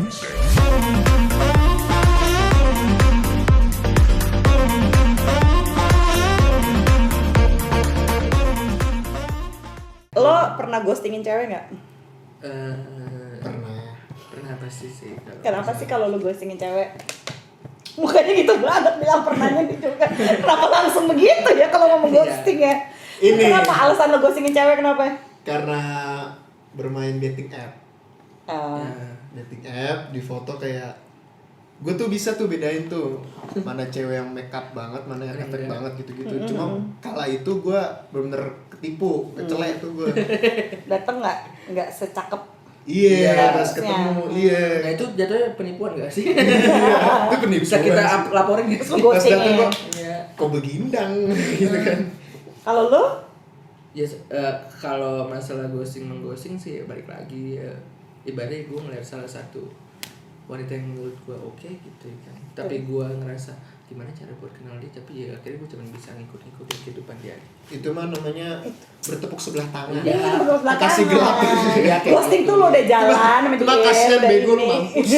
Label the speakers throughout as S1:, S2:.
S1: Lo pernah ghostingin cewek nggak?
S2: Pernah pasti sih.
S1: Kenapa sih kalau lo ghostingin cewek? Mukanya gitu banget bilang pernahnya gitu kan. Kenapa langsung begitu ya kalau ngomong ghosting ya?
S3: Ini.
S1: Kenapa alasan lo ghostingin cewek kenapa?
S3: Karena bermain dating app.
S1: Ah.
S3: Dating app di foto kayak gue tuh bisa tuh bedain tuh mana cewek yang make up banget, mana yang efek banget gitu-gitu. Cuma kala itu gue bener-bener ketipu, kecelek tuh gue.
S1: Dateng nggak secakep.
S3: Iya, pas ketemu,
S2: Nah itu jatuhnya penipuan gak sih?
S3: Iya, itu penipuan.
S2: Bisa kita laporin gitu.
S1: Lo
S3: Pas
S1: ghosting
S3: dateng
S1: ya?
S3: kok, kok begindang gitu kan.
S1: Kalau lo?
S2: Ya kalau masalah mengghosting sih balik lagi ya, ibaratnya gue ngeliat salah satu wanita yang menurut gue oke gitu kan, tapi gue ngerasa gimana cara buat kenal dia, tapi ya akhirnya gue cuma bisa ngikut-ngikutin kehidupan dia.
S3: Itu mah namanya bertepuk sebelah tangan.
S2: Iya.
S3: Kasih gelap.
S2: Iya, kayak
S1: Ghosting
S2: gitu.
S1: tuh lo udah jalan sama dia.
S3: Kasihan
S1: udah
S3: bego
S1: ini.
S3: mampus.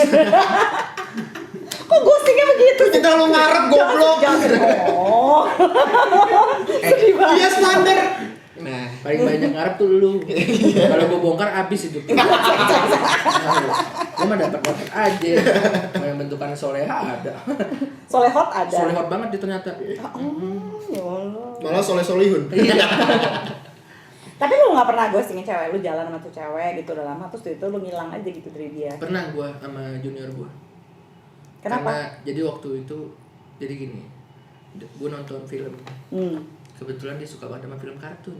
S1: Kok ghostingnya begitu?
S3: Kita lo ngarep goblok.
S1: Jangan. Oh. Sedih banget.
S3: Iya standar. Nah,
S2: Paling banyak ngarep tuh lu. Kalau gue bongkar abis itu. Gue mah dapat aja. Yang bentukannya soleha ada.
S1: Solehot ada.
S2: Solehot banget dia ternyata.
S1: Ya Allah.
S3: malah soleh-solihun.
S2: Iya.
S1: Tapi lu nggak pernah ghostingin cewek, lu jalan sama tuh cewek gitu udah lama terus itu lu ngilang aja gitu dari dia.
S2: Pernah gue sama junior gue.
S1: Kenapa?
S2: Karena jadi waktu itu jadi gini, gue nonton film. Kebetulan dia suka banget sama film kartun.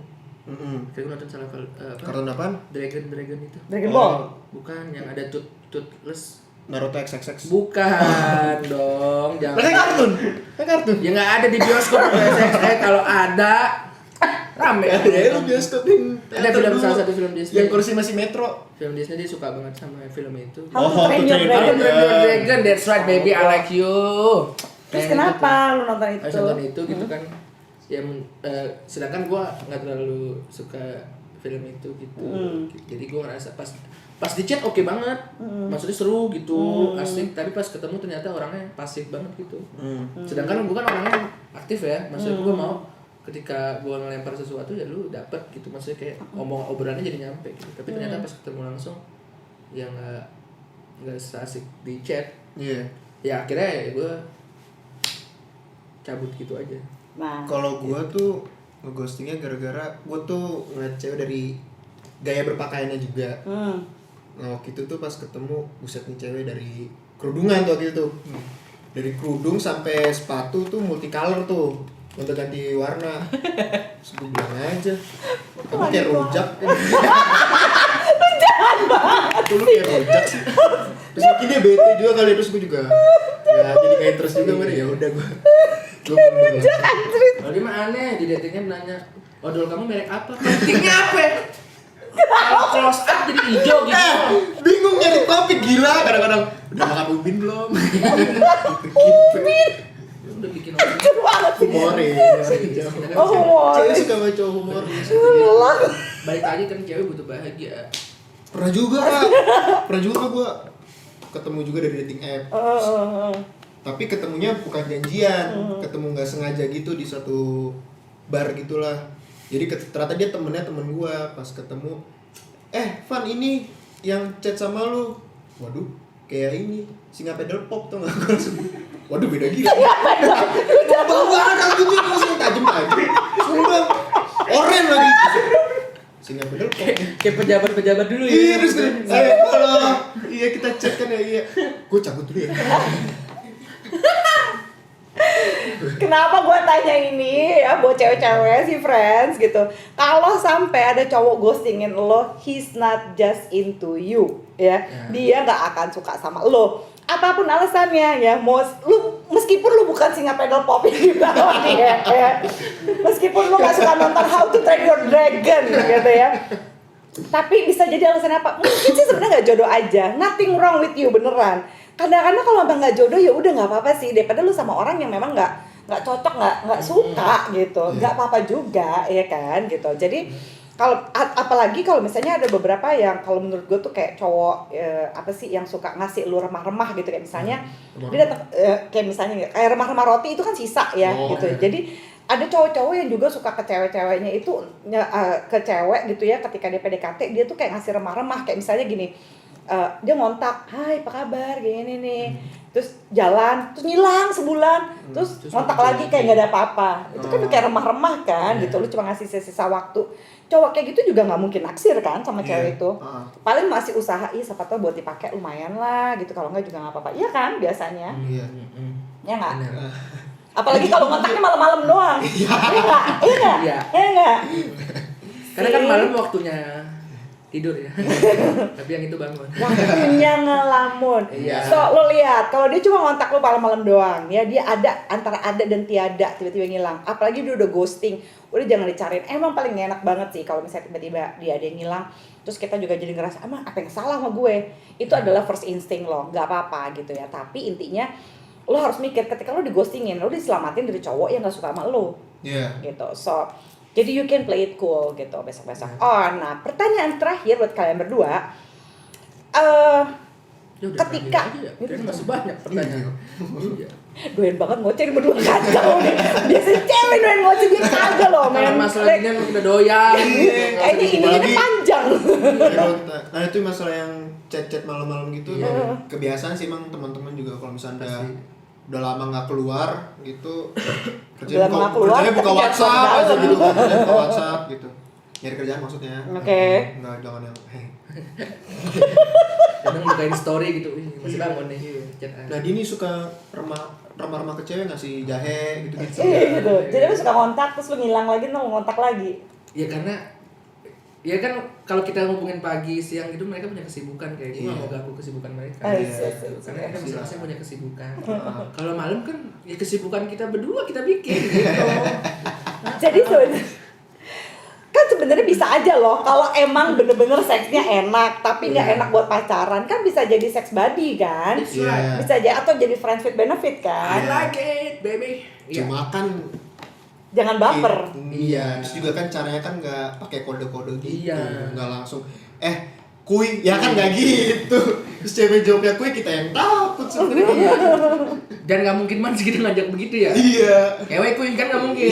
S2: Kayak gue nonton salah
S3: Kartun apaan?
S2: Dragon itu.
S1: Dragon Ball.
S2: Bukan yang ada toothless.
S3: Naruto XXX.
S2: Bukan dong, jangan.
S3: Kayak kartun. Kayak kartun.
S2: Ya nggak ada di bioskop. Kalau ada rame.
S3: Ya lu bioskopin.
S2: Ada film salah satu film Disney.
S3: Yang kursi masih metro.
S2: Film Disney dia suka banget sama film itu.
S1: How to Train Your
S2: How to
S1: Dragon.
S2: Train Your Dragon, that's right baby, I like you.
S1: Terus
S2: Kayak
S1: kenapa
S2: gitu.
S1: lu nonton itu?
S2: Habis nonton itu gitu kan. Ya sedangkan gua nggak terlalu suka film itu gitu. Jadi gua ngerasa pas di chat oke banget. Maksudnya seru gitu, asik, tapi pas ketemu ternyata orangnya pasif banget gitu. Sedangkan gua kan orangnya aktif ya. Maksudnya gua mau ketika gua ngelempar sesuatu ya lu dapet gitu, maksudnya kayak obrolannya jadi nyampe gitu. Tapi ternyata pas ketemu langsung ya nggak seasik di chat.
S3: Iya.
S2: Ya akhirnya ya gua cabut gitu aja.
S1: Nah,
S3: Kalau gua tuh ngeghostingnya gara-gara gua tuh ngeliat cewek dari gaya berpakaiannya juga. Nah waktu itu tuh pas ketemu, buset nih cewek dari kerudungan tuh waktu itu. Dari kerudung sampai sepatu tuh multicolor tuh, untuk ganti warna. Terus gua bilang aja, kamu kayak rujak. Jahat banget. Lu kayak rujak sih. Terus mungkin dia bete juga kali, terus gua juga ya jadi kayak terus juga, ya udah gua mundur lah.
S2: Kalau dia mah aneh, di datingnya nanya, odol kamu merek apa? Pentingnya apa? Kalau close up jadi hijau gitu.
S3: Bingung nyari topik, gila kadang-kadang. Udah makan ubin belum?
S1: Ubin.
S2: Ya udah bikin orang
S3: Humoris.
S1: Oh, humoris.
S3: Cewek suka sama cowok humoris.
S2: balik lagi kan cewek butuh bahagia.
S3: Pernah juga gua ketemu juga dari dating app. Tapi ketemunya bukan janjian, ketemu nggak sengaja gitu di suatu bar gitulah. Jadi ternyata dia temen gua. Pas ketemu, Van ini yang chat sama lu. Waduh, kayak ini Singa Pedal Pop tuh nggak? Waduh beda gila. Bau banget rambutnya langsung tajam. Sumpah, oren lagi. Singa Pedal Pop.
S2: Kayak pejabat-pejabat dulu ya.
S3: Iya, terus halo. Iya kita chat kan ya, iya. Gua cabut dulu ya.
S1: Kenapa gue tanya ini ya buat cewek-cewek sih friends gitu. Kalau sampai ada cowok ghostingin lo, he's not just into you ya. Dia nggak akan suka sama lo. Apapun alasannya ya, meskipun lu bukan Singa Pedal Pop yang dibawa dia ya. Meskipun lu nggak suka nonton How to Train Your Dragon gitu ya. Tapi bisa jadi alasan apa? Mungkin sih sebenarnya nggak jodoh aja. Nothing wrong with you beneran. Kadang-kadang kalau emang nggak jodoh ya udah nggak apa-apa sih. Daripada lu sama orang yang memang nggak cocok, nggak suka gitu, nggak apa-apa juga ya kan gitu. Jadi apalagi kalau misalnya ada beberapa yang kalau menurut gue tuh kayak cowok apa sih yang suka ngasih lu remah-remah gitu, kayak misalnya dia datang kayak misalnya kayak remah-remah roti itu kan sisa ya gitu. Jadi ada cowok-cowok yang juga suka ke cewek-ceweknya itu ke cewek gitu ya, ketika dia PDKT dia tuh kayak ngasih remah-remah, kayak misalnya gini, dia ngontak, hai apa kabar gini nih, terus jalan, terus ngilang sebulan, terus ngontak lagi kayak nggak ada apa-apa. Itu kan kayak remah-remah kan gitu, lu cuma ngasih sisa waktu. Cowok kayak gitu juga nggak mungkin naksir kan sama cewek itu. Paling masih usaha, siapa tau buat dipakai lumayan lah gitu, kalau nggak juga nggak apa-apa. Iya kan biasanya. Ya nggak? Apalagi kalau ngontaknya malam-malam doang. Iya nggak? Iya nggak?
S2: Karena kan malam waktunya tidur ya. Tapi yang itu bangun.
S1: Waktunya ngelamun. So lo lihat, kalau dia cuma ngontak lo malam-malam doang, ya dia ada antara ada dan tiada, tiba-tiba ngilang. Apalagi dia udah ghosting, udah jangan dicariin. Emang paling enak banget sih kalau misalnya tiba-tiba dia ada yang ngilang, terus kita juga jadi ngerasa, emang apa yang salah sama gue? Itu adalah first instinct lo, nggak apa-apa gitu ya. Tapi intinya lo harus mikir ketika lo dighostingin, lo diselamatin dari cowok yang nggak suka sama lo. Gitu. So jadi you can play it cool gitu besok-besok. Nah pertanyaan terakhir buat kalian berdua, ketika
S2: itu masih banyak pertanyaan.
S1: doyan banget ngoceh di berdua kacau nih. Biasanya cewek doyan ngoceh, dia kagak loh men.
S2: Masalah ini udah doyan.
S1: Kayaknya ini panjang.
S3: Nah itu masalah yang chat-chat malam-malam gitu, kebiasaan sih emang teman-teman juga kalau misalnya udah lama nggak keluar gitu, kerjanya buka WhatsApp aja gitu kan, buka WhatsApp gitu, nyari kerjaan maksudnya. Nggak, jangan yang
S2: kadang bukain story gitu, masih bangun nih.
S3: Nah Dini suka remah-remah ke cewek ngasih jahe gitu.
S1: Gitu. Jadi lu suka ngontak terus lu ngilang lagi, lu ngontak lagi.
S2: Ya karena ya kan kalau kita ngomongin pagi siang gitu, mereka punya kesibukan, kayak gue nggak mau ganggu kesibukan mereka. Karena mereka masing-masing punya kesibukan. Kalau malam kan ya kesibukan kita berdua kita bikin gitu.
S1: Jadi sebenarnya bisa aja loh kalau emang bener-bener seksnya enak tapi nggak enak buat pacaran, kan bisa jadi sex buddy kan. Bisa aja, atau jadi friends with benefit kan.
S2: I like it baby.
S3: Cuma kan
S1: jangan baper.
S3: Terus juga kan caranya kan nggak pakai kode-kode gitu, nggak langsung kuy, ya kan nggak gitu. Terus cewek jawabnya kuy, kita yang takut sebenarnya.
S2: Dan nggak mungkin man segitu ngajak begitu ya. Cewek kuy kan nggak mungkin.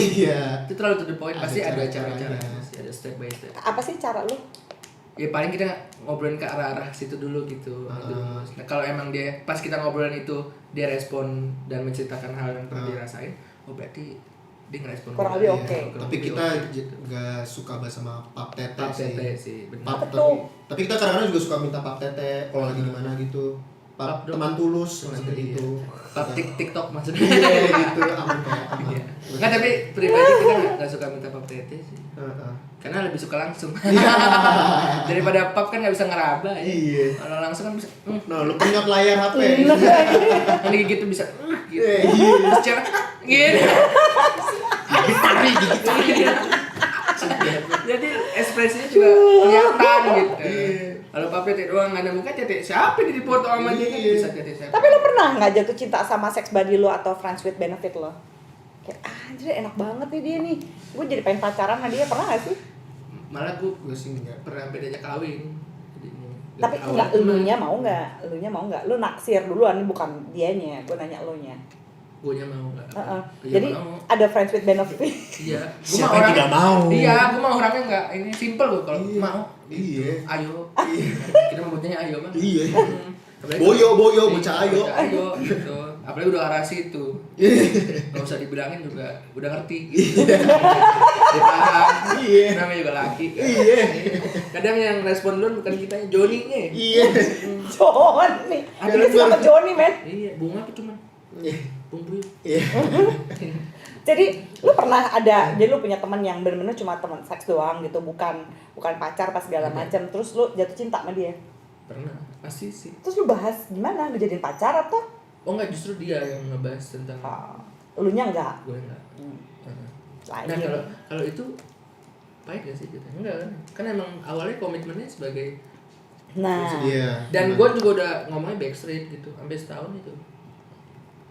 S2: Itu terlalu to the point, pasti ada cara-cara, pasti ada step by step.
S1: Apa sih cara lu?
S2: Ya paling kita ngobrolin ke arah-arah situ dulu gitu. Nah, kalau emang dia pas kita ngobrolin itu dia respon dan menceritakan hal yang pernah dirasain, berarti dia ngerespon
S1: kurang lebih oke.
S3: Tapi kita nggak suka bahas sama pap tete sih.
S2: Benar.
S3: Tapi kita kadang-kadang juga suka minta pap tete kalau lagi gimana gitu. Pap teman tulus seperti itu.
S2: Pap TikTok maksudnya.
S3: Gitu, aman kayak apa.
S2: Nggak, tapi pribadi kita nggak suka minta pap tete sih. Karena lebih suka langsung. Daripada pap kan nggak bisa ngeraba ya. Kalau langsung kan bisa.
S3: Nah, lu penyot layar HP.
S2: Ini gitu bisa. Gitu. Secara gitu.
S3: Tapi gitu.
S2: Jadi ekspresinya juga kelihatan gitu. Kalau pap tete doang nggak ada muka, tete siapa yang dipoto sama dia kan bisa tete siapa.
S1: Tapi lo pernah nggak jatuh cinta sama sex buddy lo atau friends with benefit lo? Kayak anjir enak banget nih dia nih, gue jadi pengen pacaran sama dia, pernah nggak sih?
S2: Malah gue sih nggak pernah sampai diajak kawin.
S1: Tapi enggak, elunya mau nggak? Lu naksir duluan, ini bukan dianya, gue nanya elunya.
S2: Guanya mau nggak?
S1: Jadi mau. Ada friends with benefit.
S2: Iya.
S3: Siapa yang tidak mau?
S2: Iya, gue mau orangnya nggak. Ini simple loh kalau mau.
S3: Ayo.
S2: Kita membutnya ayo mah.
S3: Boyo, bocah ayo.
S2: Ayo gitu. Apalagi udah arah situ. Gak usah dibilangin juga udah ngerti. Dia paham. Namanya juga laki. Kadang yang respon duluan bukan kita, Joni-nya.
S1: Joni. Ini siapa Joni, men?
S2: Iya, bunga apa cuman? Bumbu.
S1: Jadi lu pernah ada, jadi lu punya teman yang benar-benar cuma teman seks doang gitu, bukan pacar pas segala macam, terus lu jatuh cinta sama dia?
S2: Pernah, pasti sih.
S1: Terus lu bahas gimana, lu jadiin pacar atau?
S2: Oh enggak, justru dia yang ngebahas tentang.
S1: Elunya enggak?
S2: Gue enggak.
S1: Nah
S2: kalau itu pahit gak sih kita? Enggak kan? Kan emang awalnya komitmennya sebagai.
S1: Nah.
S2: Dan gue juga udah ngomongnya backstreet gitu, sampai setahun itu.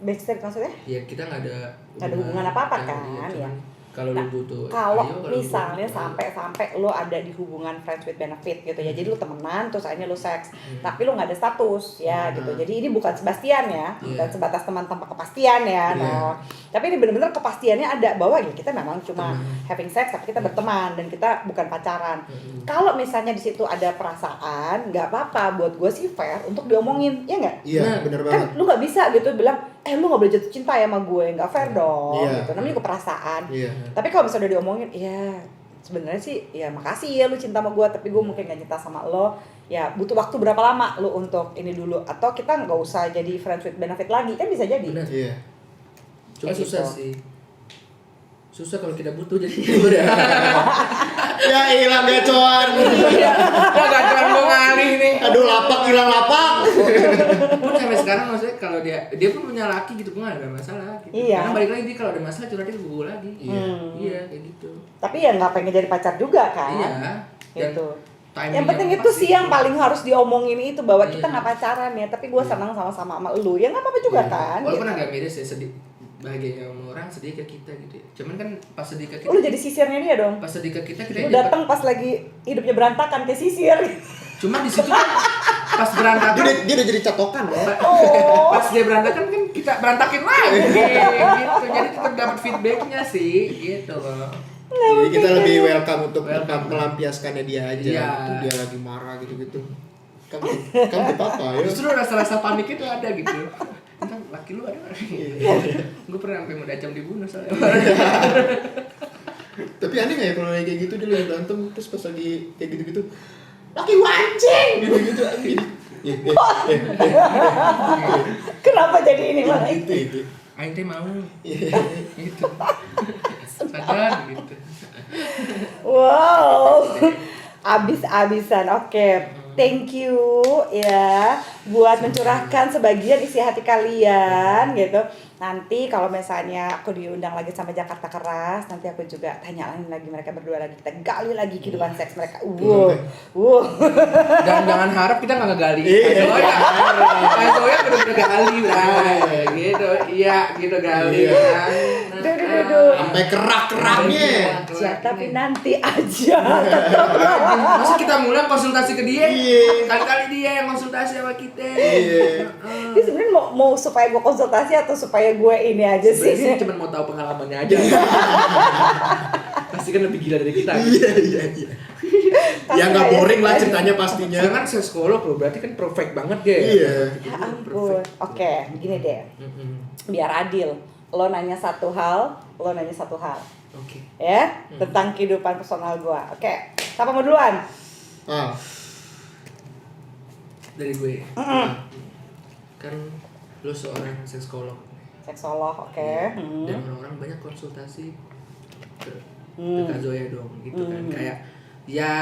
S1: Backstreet maksudnya?
S2: Ya kita nggak ada
S1: hubungan apa-apa kan ya.
S2: Kalau lu butuh
S1: Kalau
S2: ayo,
S1: misalnya
S2: lu butuh,
S1: sampai lo ada di hubungan friends with benefit gitu ya, jadi lo temenan terus akhirnya lo seks, tapi lo nggak ada status ya gitu. Jadi ini bukan Sebastian ya, bukan sebatas teman tanpa kepastian ya, no. Tapi ini benar-benar kepastiannya ada bahwa ya kita memang cuma having sex tapi kita berteman dan kita bukan pacaran. Kalau misalnya di situ ada perasaan, nggak apa-apa, buat gue sih fair untuk diomongin, ya nggak?
S3: Iya, benar
S1: Kan
S3: banget.
S1: lu nggak bisa gitu bilang, lu nggak boleh jatuh cinta ya sama gue, nggak fair dong,
S3: Iya.
S1: gitu. Namanya juga perasaan.
S3: Iya.
S1: Tapi kalau misalnya udah diomongin, ya sebenarnya sih, ya makasih ya lu cinta sama gue, tapi gue mungkin nggak cinta sama lo. Ya butuh waktu berapa lama lu untuk ini dulu, atau kita nggak usah jadi friends with benefit lagi, kan bisa jadi.
S2: Benar.
S3: Iya.
S2: Cuma
S1: Kayak
S2: susah
S1: gitu.
S2: sih. Susah kalau kita butuh jadi udah.
S3: Ya hilang gacoan.
S2: Ya gacoan gue ngalih nih.
S3: Aduh, lapak hilang lapak.
S2: Pun sampai sekarang maksudnya kalau dia pun punya laki gitu, gue gak ada masalah gitu.
S1: Iya.
S2: Karena balik lagi dia kalau ada masalah curhatnya ke gue lagi.
S3: Iya.
S2: Iya kayak gitu.
S1: Tapi ya nggak pengen jadi pacar juga kan.
S2: Iya. Dan
S1: Gitu.
S2: timing
S1: Yang penting
S2: yang
S1: itu
S2: pas
S1: sih
S2: gitu.
S1: yang paling harus diomongin itu, bahwa kita
S2: Iya.
S1: nggak pacaran ya, tapi gue senang sama-sama sama lu, ya nggak apa-apa juga kan.
S2: Walaupun
S1: Gitu.
S2: agak miris ya, sedih bahagianya sama orang, sedih ke kita gitu ya. Cuman kan pas sedih ke kita,
S1: Lu jadi sisirnya dia dong.
S2: pas sedih ke kita
S1: Lu datang pas lagi hidupnya berantakan kayak sisir.
S2: cuma di situ kan pas berantakan
S3: Dia udah jadi catokan ya.
S1: Oh.
S2: pas dia berantakan kan kita berantakin lagi gitu. Jadi tetap dapat feedbacknya sih gitu loh.
S3: Jadi kita lebih welcome untuk melampiaskannya dia aja.
S2: Iya.
S3: Untuk dia lagi marah gitu-gitu. Kan ke papa ya.
S2: Justru rasa-rasa panik itu ada gitu. Entah laki lu ada. Gue pernah sampai mau diancam dibunuh soalnya.
S3: Tapi aneh gak ya kalau kayak gitu dia lagi berantem terus pas lagi kayak gitu-gitu laki wancing gitu-gitu aneh.
S1: Kenapa jadi ini malah?
S3: Gitu.
S2: Aing teh mau gitu. Sadar gitu.
S1: Wow. Abis-abisan. Oke. Thank you ya buat mencurahkan sebagian isi hati kalian gitu. Nanti kalau misalnya aku diundang lagi sama Jakarta Keras, nanti aku juga tanyain lagi mereka berdua lagi, kita gali lagi kehidupan seks mereka.
S2: Jangan harap kita nggak ngegali.
S3: Iya.
S2: Soalnya bener-bener gali, bray. Gitu, iya gitu gali.
S1: Duh.
S3: Sampai kerak-keraknya.
S1: Ya, tapi nanti aja.
S2: Masa kita mulai konsultasi ke dia?
S3: Iya.
S2: Kali-kali dia yang konsultasi sama kita.
S3: Iya.
S1: Ini sebenarnya mau supaya gue konsultasi atau supaya gue ini aja sih?
S2: Sebenarnya cuma mau tahu pengalamannya aja. Pasti kan lebih gila dari kita.
S3: Iya. Ya nggak boring lah ceritanya pastinya.
S2: Jangan saya psikolog loh, berarti kan perfect banget dia.
S3: Iya.
S1: Ya ampun. Oke, gini deh. Biar adil. Lo nanya satu hal, lo nanya satu hal.
S2: Oke.
S1: Ya, tentang kehidupan personal gue. Oke, siapa mau duluan?
S2: Dari gue. Kan lo seorang seksolog.
S1: Seksolog, oke.
S2: Dan orang-orang banyak konsultasi ke Kak Zoya dong gitu kan. Kayak ya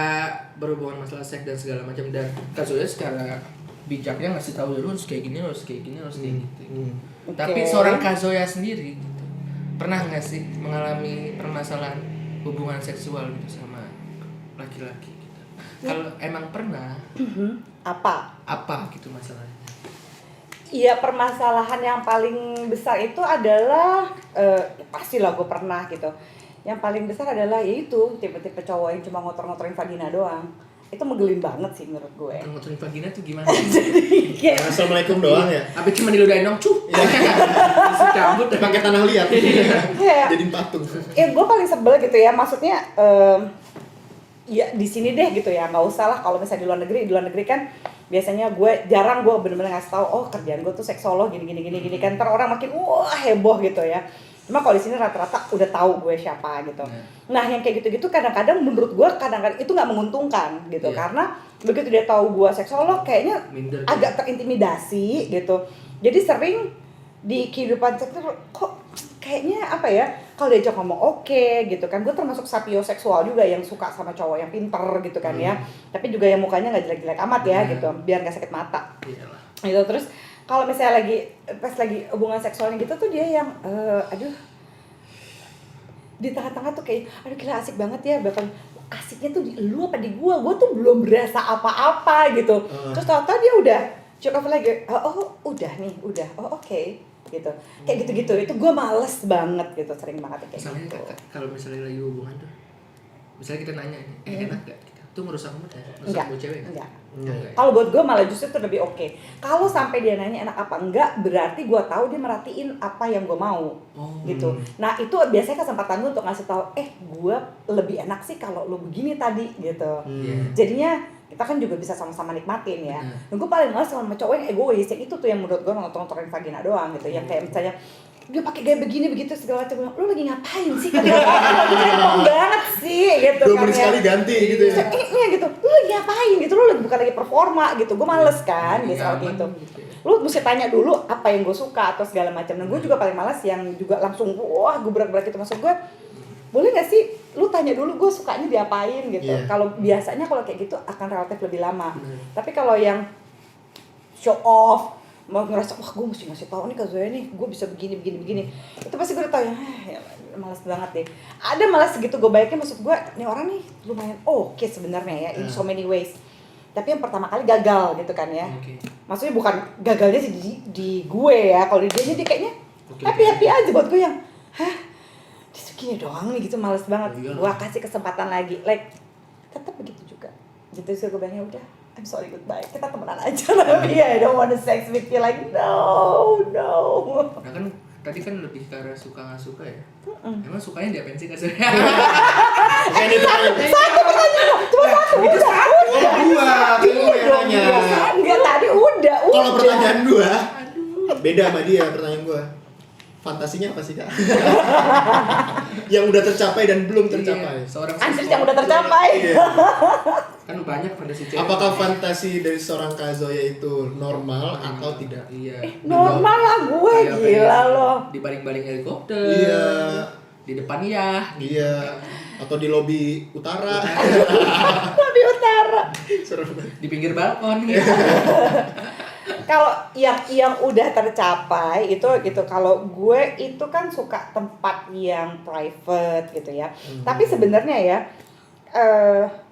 S2: berhubungan masalah seks dan segala macam, dan Kak Zoya secara bijaknya ngasih tahu lu harus kayak gini, harus kayak gini, harus kayak gitu. Tapi seorang Kak Zoya sendiri gitu, pernah nggak sih mengalami permasalahan hubungan seksual gitu sama laki-laki gitu? Kalau emang pernah, apa gitu masalahnya?
S1: Iya, permasalahan yang paling besar itu adalah pastilah gue pernah gitu. Yang paling besar adalah yaitu tipe-tipe cowok yang cuma ngotor-ngotorin vagina doang. Itu megelin banget sih menurut gue.
S2: Ngotorin vagina tuh gimana?
S1: Jadi kayak
S3: Assalamualaikum doang ya.
S2: Apa cuma diludahin dong, cuh? Terus cabut
S3: Pakai tanah liat.
S1: kayak
S3: Jadiin patung.
S1: gue paling sebel gitu ya, maksudnya ya di sini deh gitu ya, nggak usah lah. Kalau misalnya di luar negeri kan biasanya gue jarang, gue bener-bener ngasih tahu, oh kerjaan gue tuh seksolog gini kan, ntar orang makin wah heboh gitu ya. Cuma kalau di sini rata-rata udah tahu gue siapa gitu. Nah yang kayak gitu-gitu kadang-kadang menurut gue kadang-kadang itu nggak menguntungkan gitu, karena begitu dia tahu gue seksolog kayaknya
S2: minder,
S1: agak terintimidasi gitu. Jadi sering di kehidupan seks kok kayaknya apa ya, kalau diajak ngomong oke gitu kan, gue termasuk sapioseksual juga yang suka sama cowok yang pinter gitu kan ya, tapi juga yang mukanya nggak jelek-jelek amat ya gitu, biar nggak sakit mata.
S2: Iyalah.
S1: Gitu. Terus kalau misalnya pas lagi hubungan seksualnya gitu tuh dia yang di tengah-tengah tuh kayak aduh gila asik banget ya, bahkan asiknya tuh di lu apa di gue tuh belum berasa apa-apa gitu. Terus tau-tau dia udah cukup lagi, udah nih, oke. gitu. Kayak gitu-gitu, itu gue males banget gitu, sering banget kayak
S2: Misalnya
S1: gitu.
S2: kalau misalnya lagi hubungan tuh, misalnya kita nanya nih, enak gak? Itu ngerusak mood ya? Ngerusak
S1: Enggak,
S2: mood cewek nggak?
S1: enggak.
S2: Enggak ya?
S1: Kalau buat gue malah justru itu lebih oke. Kalau sampai dia nanya enak apa enggak, berarti gue tahu dia merhatiin apa yang gue mau, gitu. Nah itu biasanya kesempatan gue untuk ngasih tahu, gue lebih enak sih kalau lu begini tadi, gitu. Jadinya kita kan juga bisa sama-sama nikmatin ya. Dan gue paling males sama cowok yang egois, yang itu tuh yang menurut gue nonton-nontonin vagina doang gitu. Yang kayak misalnya dia pakai gaya begini begitu segala macam, lu lagi ngapain sih kan? Lu banget sih gitu
S3: 2
S1: kan
S3: menit
S1: ya.
S3: sekali ganti gitu ya.
S1: Iya gitu, lu lagi ngapain gitu, lu lagi bukan lagi performa gitu, gue males kan
S2: Lagi
S1: gitu
S2: nyaman
S1: gitu.
S2: gitu ya.
S1: Lu mesti tanya dulu apa yang gue suka atau segala macam. Dan gue juga paling males yang juga langsung wah gubrak-gubrak gitu, maksud gue boleh nggak sih lu tanya dulu gue sukanya diapain gitu. Kalau biasanya kalau kayak gitu akan relatif lebih lama. Tapi kalau yang show off, mau ngerasa wah gue mesti ngasih tahu nih ke Zoya nih gue bisa begini itu pasti gue udah tahu ya malas banget deh. Ada malas segitu gue baiknya, maksud gue nih orang nih lumayan oke sebenarnya ya in so many ways, tapi yang pertama kali gagal gitu kan ya. Maksudnya bukan gagalnya sih di gue ya, kalau di dia kayaknya happy aja. Buat gue yang dia segini doang nih gitu, males banget. Gue kasih kesempatan lagi, like tetap begitu juga gitu sih. Gue bilangnya udah I'm sorry goodbye, kita temenan aja tapi I don't wanna sex with you, like no.
S2: Nah kan tadi kan lebih ke arah suka nggak suka ya. Emang sukanya diapain sih kasarnya?
S3: Kayak itu
S1: Satu pertanyaan, cuma satu.
S3: itu satu. Dua, kan gue yang nanya.
S1: Enggak, tadi udah.
S3: Kalau pertanyaan gua, beda sama dia pertanyaan gua. Fantasinya apa sih, Kak? Yang udah tercapai dan belum tercapai.
S2: Seorang
S1: Anjir yang udah tercapai.
S3: Iya.
S2: Kan banyak fantasi cewek.
S3: Apakah fantasi dari seorang Kak Zoya itu normal atau tidak?
S2: Iya.
S1: Normal lah gue,
S2: Kayak
S1: gila
S2: pengen
S1: loh.
S2: Dibaling-baling helikopter.
S3: Iya.
S2: Di depan ya.
S3: Iya. Atau di lobi utara.
S1: Tapi utara.
S3: Serem banget.
S2: Di pinggir balkon gitu.
S1: Kalau yang udah tercapai itu gitu. Kalau gue itu kan suka tempat yang private gitu ya. Tapi sebenarnya ya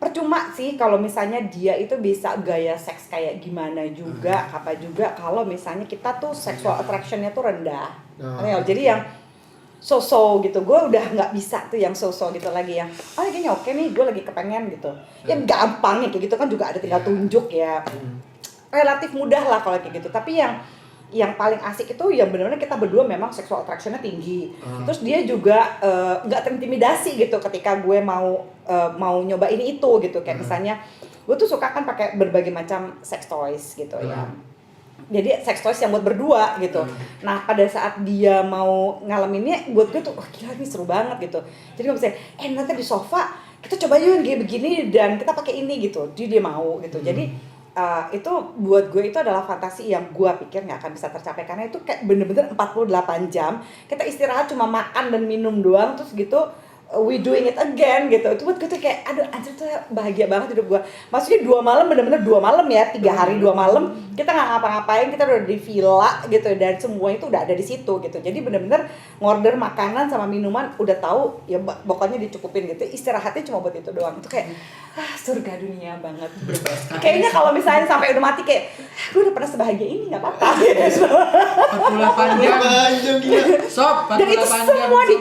S1: percuma sih kalau misalnya dia itu bisa gaya seks kayak gimana juga, apa juga kalau misalnya kita tuh sexual attraction-nya tuh rendah. Jadi yang so-so gitu, gue udah nggak bisa tuh yang so-so gitu lagi, yang kayaknya oke nih, gue lagi kepengen gitu. Yang gampang ya kayak gitu kan juga ada tinggal tunjuk ya. Relatif mudah lah kalau kayak gitu. Tapi yang paling asik itu yang benar-benar kita berdua memang sexual attraction-nya tinggi. Terus dia juga nggak terintimidasi gitu ketika gue mau nyoba ini itu gitu. Kayak misalnya gue tuh suka kan pakai berbagai macam sex toys gitu ya. Jadi sex toys yang buat berdua gitu. Nah pada saat dia mau ngalaminnya, buat gue tuh gila ini seru banget gitu. Jadi gue misalnya nanti di sofa kita coba yuk kayak begini dan kita pakai ini gitu. Dia mau gitu. Jadi itu buat gue itu adalah fantasi yang gue pikir nggak akan bisa tercapai, karena itu kayak bener-bener 48 jam kita istirahat cuma makan dan minum doang, terus gitu we doing it again gitu. Itu buat gue tuh kayak aduh anjir tuh bahagia banget hidup gue. Maksudnya 2 malam, bener-bener 2 malam ya, 3 hari 2 malam kita nggak ngapa-ngapain, kita udah di villa gitu dan semua itu udah ada di situ gitu. Jadi bener-bener ngorder makanan sama minuman udah tahu ya, pokoknya dicukupin gitu, istirahatnya cuma buat itu doang. Itu kayak surga dunia banget. Kayaknya kalau misalnya sampai udah mati kayak gue udah pernah sebahagia ini, nggak apa-apa.
S2: 48 jam.
S3: Panjang gila.
S2: Sob, 48
S1: Dan itu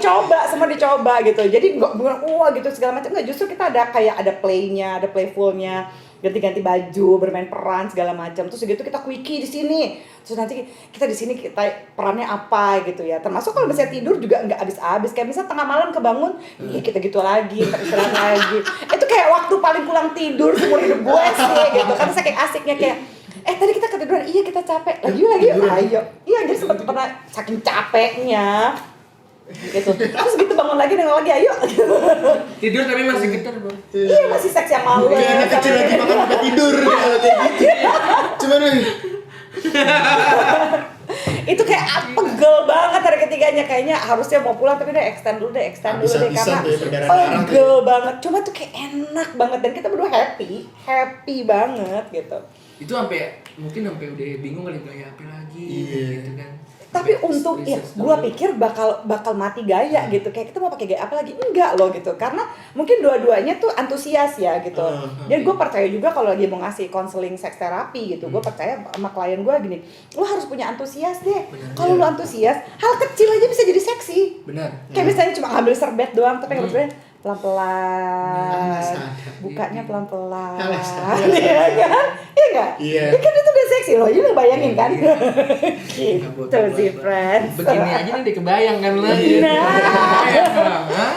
S2: jam.
S1: semua dicoba gitu. Jadi nggak bukan gitu segala macam, nggak, justru kita ada kayak ada playnya, ada playfulnya, ganti-ganti baju, bermain peran segala macam. Terus gitu kita quickie di sini. Terus nanti kita di sini kita perannya apa gitu ya. Termasuk kalau misalnya tidur juga nggak habis-habis. Kayak misalnya tengah malam kebangun, kita gitu lagi, kita istirahat lagi. Itu kayak waktu paling pulang tidur seumur hidup gue sih gitu. Kan saking asiknya kayak tadi kita ketiduran, iya kita capek. Lagi yuk, ayo. Iya, jadi sempat pernah saking capeknya gitu. Terus gitu bangun lagi ayo.
S2: Tidur tapi masih getar, Bang.
S1: Iya, masih seks yang malu.
S3: Kayak anak kecil lagi makan udah tidur kalau kayak gitu. Cuman
S1: Itu kayak pegel banget hari ketiganya, kayaknya harusnya mau pulang tapi udah extend dulu deh karena pegel banget. Cuma tuh kayak enak banget dan kita berdua happy banget gitu.
S2: Itu sampai udah bingung kali gaya apa lagi gitu kan.
S1: Tapi
S2: Research
S1: untuk ya
S2: dulu.
S1: gue pikir bakal mati gaya gitu, kayak kita mau pakai gaya apa lagi, enggak loh gitu, karena mungkin dua-duanya tuh antusias ya gitu. Dan gue percaya juga kalau dia mau ngasih konseling seks terapi gitu, gue percaya sama klien gue gini, lo harus punya antusias deh. Kalau lo antusias, hal kecil aja bisa jadi seksi.
S2: Benar.
S1: Kayak misalnya cuma ngambil serbet doang, tapi ngambil serbet pelan-pelan,
S3: Alasan.
S1: bukanya pelan-pelan,
S3: Alasan.
S1: iya kan? Iya nggak?
S3: Iya.
S1: Ini kan itu udah seksi loh, you bayangin kan? Gitu
S2: Buat-
S1: sih, friends.
S2: Begini aja nih dikebayang kan lo.
S1: Nah.
S2: Hah?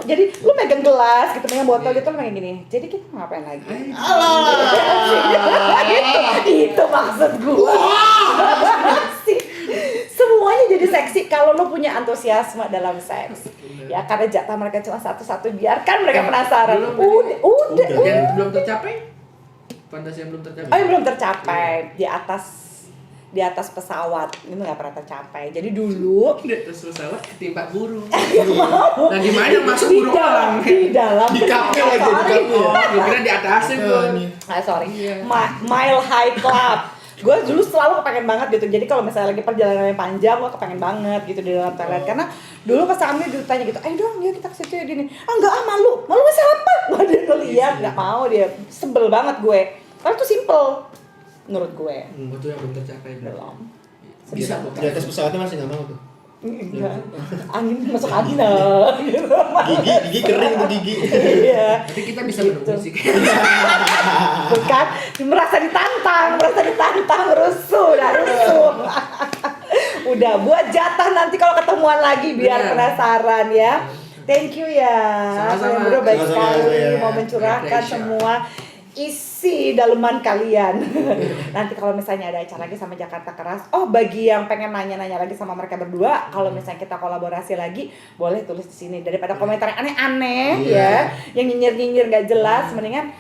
S1: Jadi lu megang gelas gitu, megang botol gitu, lu megang gini. Jadi kita ngapain lagi? Itu maksud gua. Sih. Semuanya jadi seksi kalau lu punya antusiasme dalam seks. Ya karena jatah mereka cuma satu-satu, biarkan mereka penasaran. Udah.
S2: Yang belum tercapai? Fantasi yang belum tercapai.
S1: Oh, yang belum tercapai di atas pesawat itu nggak pernah tercapai. Jadi dulu
S2: Di atas pesawat ketimpa burung. Nah gimana yang masuk burung orang?
S1: di dalam
S3: Di kapel aja, di kapel.
S2: Oh, gue kira di atasnya tuh.
S1: sorry,
S2: Iya.
S1: Mile High Club. Gue dulu selalu kepengen banget gitu. Jadi kalau misalnya lagi perjalanan yang panjang, gue kepengen banget gitu di dalam toilet. Karena dulu pas kami ditanya gitu, ayo dong ya kita ke situ ya gini. Ah enggak, malu siapa? Gue dia ngeliat, nggak mau dia, sebel banget gue. Karena itu simple menurut gue.
S2: Itu yang belum tercapai.
S1: Belum.
S2: Bisa
S1: Sedih
S3: Di atas pesawatnya masih nggak mau tuh.
S1: Enggak. Angin masuk angin lah.
S3: Gigi kering tuh gigi.
S1: Iya.
S2: Tapi kita bisa
S1: Gitu.
S2: menunggu sih.
S1: Bukan, merasa ditantang, rusuh. Udah, buat jatah nanti kalau ketemuan lagi biar
S2: Benar.
S1: penasaran ya. Thank you ya.
S2: Sama-sama.
S1: Kalian berdua baik
S3: Sama-sama,
S1: sekali
S3: saya.
S1: mau mencurahkan
S2: Pleasure.
S1: semua isi daleman kalian. Nanti kalau misalnya ada acara lagi sama Jakarta Keras, bagi yang pengen nanya-nanya lagi sama mereka berdua, kalau misalnya kita kolaborasi lagi, boleh tulis di sini. Daripada komentar yang aneh-aneh ya, yang nyinyir-nyinyir nggak jelas, mendingan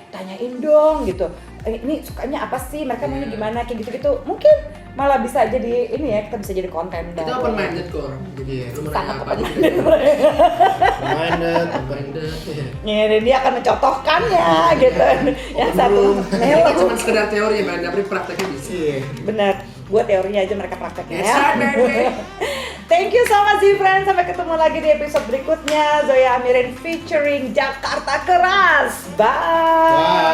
S1: tanyain dong gitu. Ini sukanya apa sih? Mereka maunya gimana? Kayak gitu-gitu. Mungkin malah bisa jadi ini ya, kita bisa jadi konten
S2: Itu open minded kok. Jadi lu mau
S1: Sangat
S2: nanya apa
S1: open
S2: gitu.
S3: Minded.
S2: Open minded.
S1: Ya, dan dia akan mencontohkannya gitu. Yang satu
S2: Ini kan cuma sekedar teori ya, tapi prakteknya bisa.
S3: Iya.
S1: benar. Gue teorinya aja, mereka prakteknya
S2: Yes,
S1: ya.
S2: baby.
S1: Thank you so much friends. Sampai ketemu lagi di episode berikutnya. Zoya Amirin featuring Jakarta Keras. Bye.
S3: Bye.